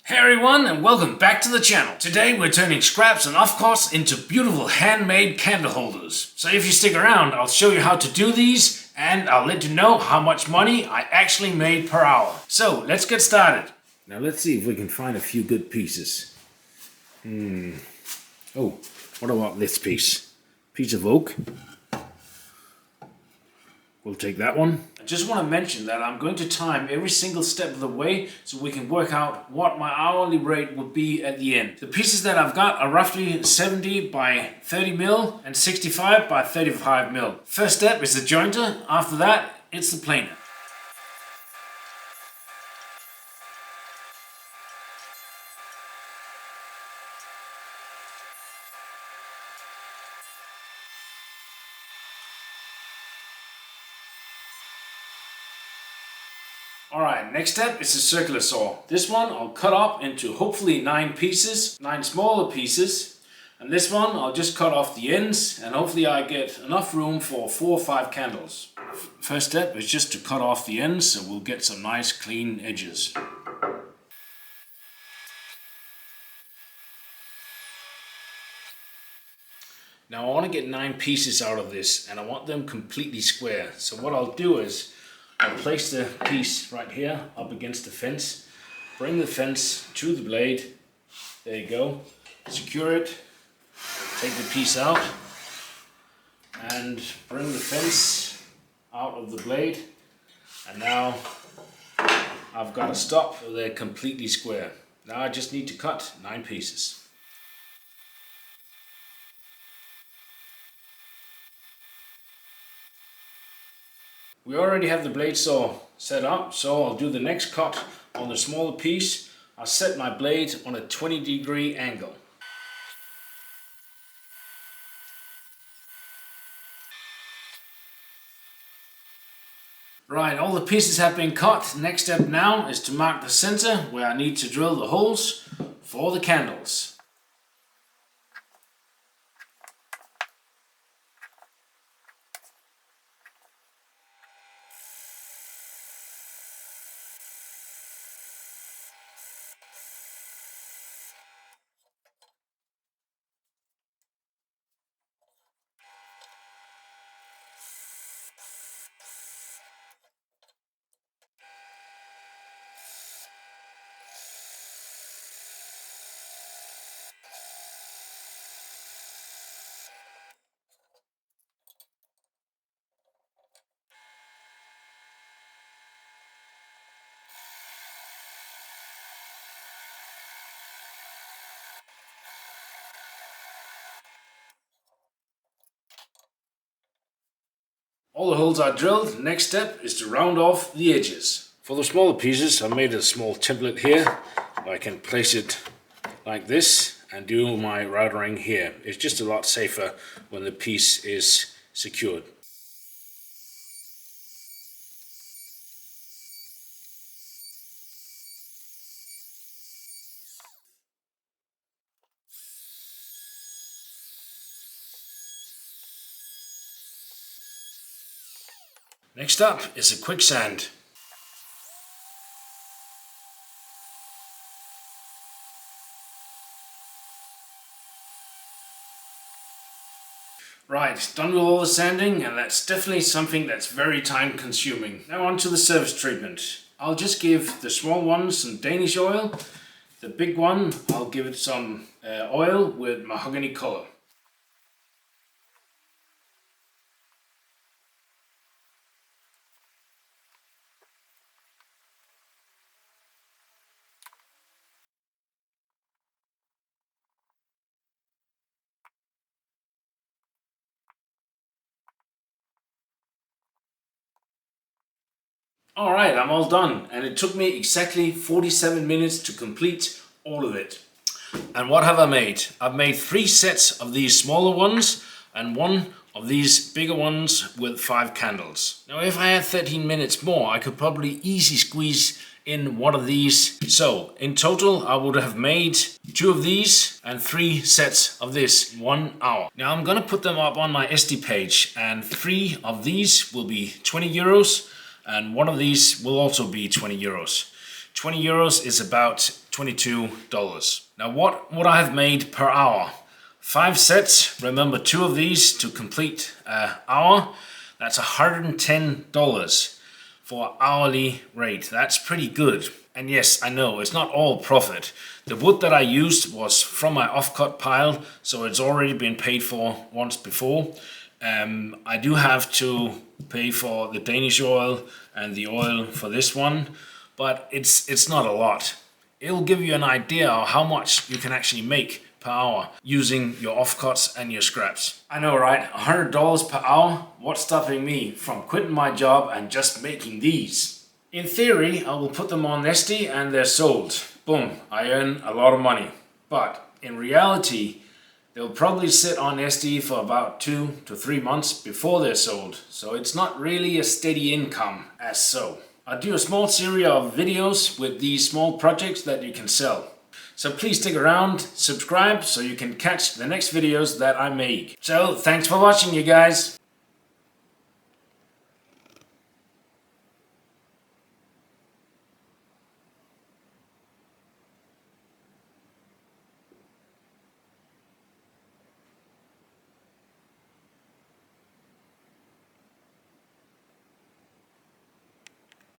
Hey everyone, and welcome back to the channel. Today we're turning scraps and offcuts into beautiful handmade candle holders. So if you stick around, I'll show you how to do these and I'll let you know how much money I actually made per hour. So let's get started. Now let's see if we can find a few good pieces. Oh, what about this piece? Piece of oak. We'll take that one. I just want to mention that I'm going to time every single step of the way so we can work out what my hourly rate would be at the end. The pieces that I've got are roughly 70 by 30 mil and 65 by 35 mil. First step is the jointer. After that, it's the planer. Alright, next step is the circular saw. This one I'll cut up into hopefully 9 pieces, 9 smaller pieces. And this one I'll just cut off the ends and hopefully I get enough room for 4 or 5 candles. First step is just to cut off the ends so we'll get some nice clean edges. Now I want to get 9 pieces out of this and I want them completely square. So what I'll do is I'll place the piece right here up against the fence, bring the fence to the blade, there you go, secure it, take the piece out and bring the fence out of the blade, and now I've got a stop so they're completely square. Now I just need to cut 9 pieces. We already have the blade saw set up, so I'll do the next cut on the smaller piece. I'll set my blade on a 20-degree angle. Right, all the pieces have been cut. Next step now is to mark the center where I need to drill the holes for the candles. All the holes are drilled. Next step is to round off the edges. For the smaller pieces, I made a small template here. I can place it like this and do my routering here. It's just a lot safer when the piece is secured. Next up is a quick sand. Right, done with all the sanding, and that's definitely something that's very time consuming. Now on to the surface treatment. I'll just give the small one some Danish oil. The big one, I'll give it some oil with mahogany color. Alright, I'm all done, and it took me exactly 47 minutes to complete all of it. And what have I made? I've made 3 sets of these smaller ones and 1 of these bigger ones with 5 candles. Now if I had 13 minutes more, I could probably easily squeeze in 1 of these. So in total I would have made 2 of these and 3 sets of this in 1 hour. Now I'm gonna put them up on my SD page, and 3 of these will be 20 euros and 1 of these will also be 20 euros. 20 euros is about $22. Now what would I have made per hour? 5 sets, remember 2 of these to complete an hour. That's $110 for hourly rate. That's pretty good. And yes, I know it's not all profit. The wood that I used was from my offcut pile, so it's already been paid for once before. I do have to pay for the Danish oil and the oil for this one, but it's not a lot. It'll give you an idea of how much you can actually make per hour using your offcuts and your scraps. I know, right? $100 per hour? What's stopping me from quitting my job and just making these? In theory, I will put them on Nesty and they're sold. Boom, I earn a lot of money. But in reality, they'll probably sit on Nesty for about 2 to 3 months before they're sold. So it's not really a steady income as so. I'll do a small series of videos with these small projects that you can sell. So please stick around, subscribe so you can catch the next videos that I make. So thanks for watching, you guys.